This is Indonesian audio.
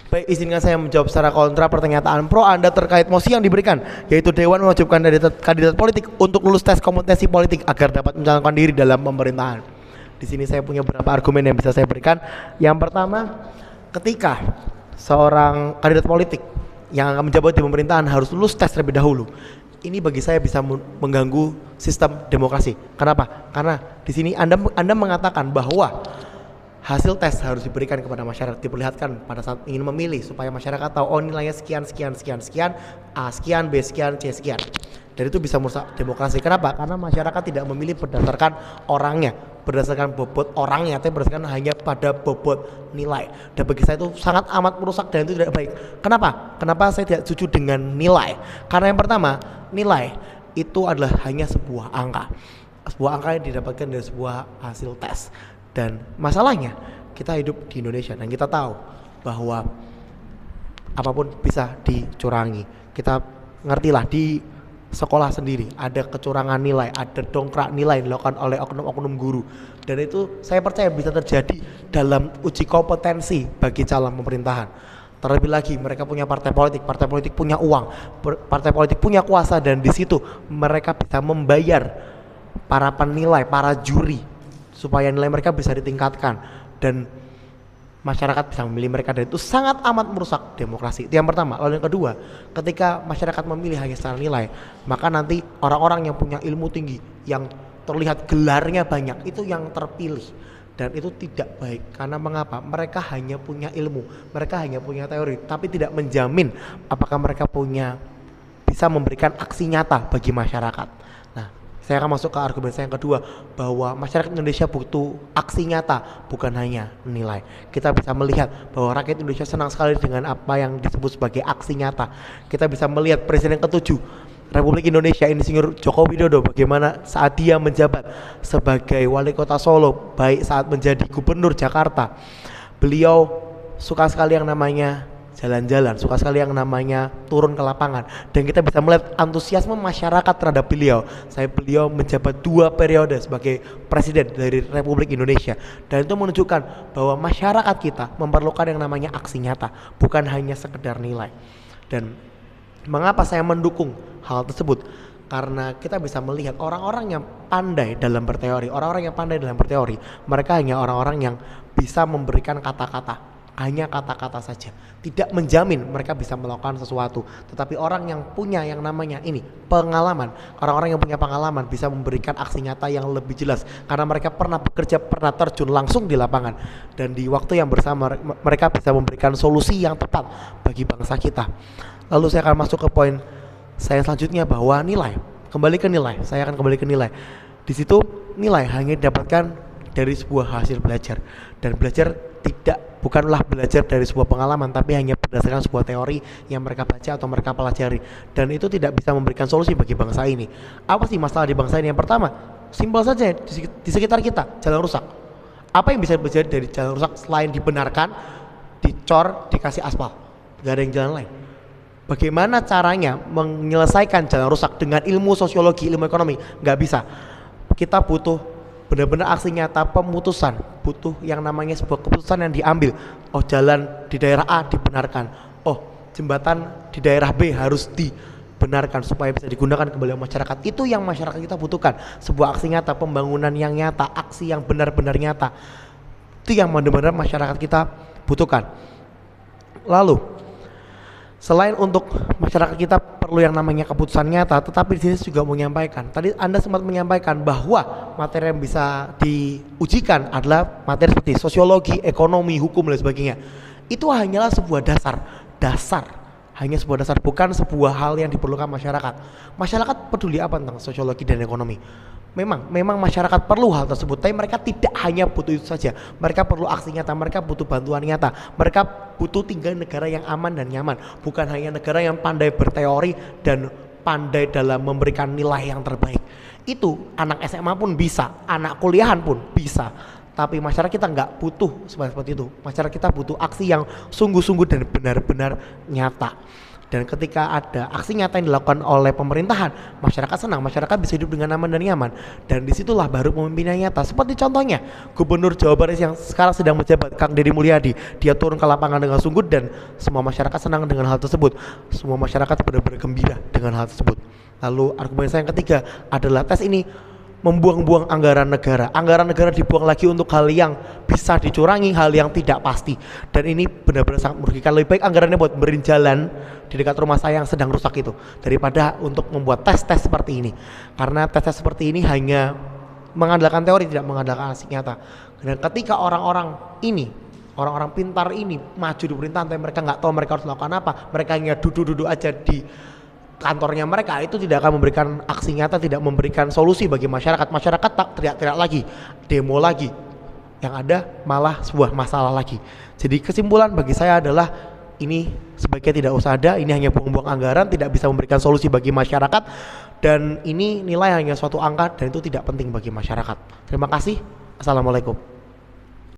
Baik, izinkan saya menjawab secara kontra pernyataan pro Anda terkait mosi yang diberikan, yaitu Dewan mewajibkan kandidat politik untuk lulus tes kompetensi politik agar dapat mencalonkan diri dalam pemerintahan. Di sini saya punya beberapa argumen yang bisa saya berikan. Yang pertama, ketika seorang kandidat politik yang akan menjabat di pemerintahan harus lulus tes terlebih dahulu, ini bagi saya bisa mengganggu sistem demokrasi. Kenapa? Karena di sini Anda mengatakan bahwa hasil tes harus diberikan kepada masyarakat, diperlihatkan pada saat ingin memilih supaya masyarakat tahu oh nilainya sekian, A sekian, B sekian, C sekian. Dan itu bisa merusak demokrasi. Kenapa? Karena masyarakat tidak memilih berdasarkan orangnya, berdasarkan bobot orangnya, tapi berdasarkan hanya pada bobot nilai. Dan bagi saya itu sangat amat merusak dan itu tidak baik. Kenapa? Kenapa saya tidak setuju dengan nilai? Karena yang pertama, nilai itu adalah hanya sebuah angka. Sebuah angka yang didapatkan dari sebuah hasil tes. Dan masalahnya kita hidup di Indonesia dan kita tahu bahwa apapun bisa dicurangi. Kita ngertilah di sekolah sendiri ada kecurangan nilai, ada dongkrak nilai dilakukan oleh oknum-oknum guru. Dan itu saya percaya bisa terjadi dalam uji kompetensi bagi calon pemerintahan. Terlebih lagi mereka punya partai politik punya uang, partai politik punya kuasa dan di situ mereka bisa membayar para penilai, para juri supaya nilai mereka bisa ditingkatkan dan masyarakat bisa memilih mereka, dan itu sangat amat merusak demokrasi. Itu yang pertama. Lalu yang kedua, ketika masyarakat memilih hanya secara nilai, maka nanti orang-orang yang punya ilmu tinggi, yang terlihat gelarnya banyak, itu yang terpilih. Dan itu tidak baik. Karena mengapa? Mereka hanya punya ilmu, mereka hanya punya teori, tapi tidak menjamin apakah mereka bisa memberikan aksi nyata bagi masyarakat. Saya akan masuk ke argumen saya yang kedua, bahwa masyarakat Indonesia butuh aksi nyata, bukan hanya nilai. Kita bisa melihat bahwa rakyat Indonesia senang sekali dengan apa yang disebut sebagai aksi nyata. Kita bisa melihat Presiden ke-7 Republik Indonesia, Insinyur Joko Widodo, bagaimana saat dia menjabat sebagai wali kota Solo, baik saat menjadi gubernur Jakarta, beliau suka sekali yang namanya jalan-jalan, suka sekali yang namanya turun ke lapangan, dan kita bisa melihat antusiasme masyarakat terhadap beliau. Beliau menjabat 2 periode sebagai presiden dari Republik Indonesia, dan itu menunjukkan bahwa masyarakat kita memerlukan yang namanya aksi nyata, bukan hanya sekedar nilai. Dan mengapa saya mendukung hal tersebut? Karena kita bisa melihat orang-orang yang pandai dalam berteori, mereka hanya orang-orang yang bisa memberikan kata-kata, hanya kata-kata saja, tidak menjamin mereka bisa melakukan sesuatu. Tetapi orang yang punya yang namanya pengalaman, orang-orang yang punya pengalaman bisa memberikan aksi nyata yang lebih jelas, karena mereka pernah bekerja, pernah terjun langsung di lapangan, dan di waktu yang bersama mereka bisa memberikan solusi yang tepat bagi bangsa kita. Lalu saya akan masuk ke poin saya selanjutnya, bahwa nilai, saya akan kembali ke nilai. Di situ nilai hanya didapatkan dari sebuah hasil belajar, dan belajar bukanlah belajar dari sebuah pengalaman, tapi hanya berdasarkan sebuah teori yang mereka baca atau mereka pelajari, dan itu tidak bisa memberikan solusi bagi bangsa ini. Apa sih masalah di bangsa ini? Yang pertama, simpel saja, di sekitar kita jalan rusak. Apa yang bisa terjadi dari jalan rusak selain dibenarkan, dicor, dikasih aspal? Gak ada yang jalan lain. Bagaimana caranya menyelesaikan jalan rusak dengan ilmu sosiologi, ilmu ekonomi? Gak bisa. Kita butuh benar-benar aksi nyata, pemutusan, butuh yang namanya sebuah keputusan yang diambil. Oh, jalan di daerah A dibenarkan, oh jembatan di daerah B harus dibenarkan supaya bisa digunakan kembali oleh masyarakat. Itu yang masyarakat kita butuhkan, sebuah aksi nyata, pembangunan yang nyata, aksi yang benar-benar nyata. Itu yang benar-benar masyarakat kita butuhkan. Lalu selain untuk masyarakat kita perlu yang namanya keputusan nyata, tetapi di sini juga menyampaikan, tadi Anda sempat menyampaikan bahwa materi yang bisa diujikan adalah materi seperti sosiologi, ekonomi, hukum dan sebagainya. Itu hanyalah sebuah dasar, hanya sebuah dasar, bukan sebuah hal yang diperlukan masyarakat. Masyarakat peduli apa tentang sosiologi dan ekonomi? Memang masyarakat perlu hal tersebut, tapi mereka tidak hanya butuh itu saja. Mereka perlu aksi nyata, mereka butuh bantuan nyata, mereka butuh tinggal di negara yang aman dan nyaman, bukan hanya negara yang pandai berteori dan pandai dalam memberikan nilai yang terbaik. Itu anak SMA pun bisa, anak kuliahan pun bisa, tapi masyarakat kita nggak butuh seperti itu. Masyarakat kita butuh aksi yang sungguh-sungguh dan benar-benar nyata. Dan ketika ada aksi nyata yang dilakukan oleh pemerintahan, masyarakat senang, masyarakat bisa hidup dengan aman dan nyaman. Dan disitulah baru pemimpin yang nyata. Seperti contohnya Gubernur Jawa Barat yang sekarang sedang menjabat, Kang Deddy Mulyadi. Dia turun ke lapangan dengan sungguh dan semua masyarakat senang dengan hal tersebut. Semua masyarakat benar-benar gembira dengan hal tersebut. Lalu argumen saya yang ketiga adalah tes ini membuang-buang anggaran negara. Anggaran negara dibuang lagi untuk hal yang bisa dicurangi, hal yang tidak pasti. Dan ini benar-benar sangat merugikan. Lebih baik anggarannya buat berin jalan di dekat rumah saya yang sedang rusak itu, daripada untuk membuat tes-tes seperti ini. Karena tes-tes seperti ini hanya mengandalkan teori, tidak mengandalkan aksi nyata. Dan ketika orang-orang pintar ini maju di pemerintahan, tapi mereka nggak tahu mereka harus melakukan apa, mereka hanya duduk-duduk aja di kantornya mereka, itu tidak akan memberikan aksi nyata, tidak memberikan solusi bagi masyarakat. Masyarakat tak teriak-teriak lagi, demo lagi, yang ada malah sebuah masalah lagi. Jadi kesimpulan bagi saya adalah ini sebaiknya tidak usah ada, ini hanya buang-buang anggaran, tidak bisa memberikan solusi bagi masyarakat, dan ini nilai hanya suatu angka dan itu tidak penting bagi masyarakat. Terima kasih. Assalamualaikum.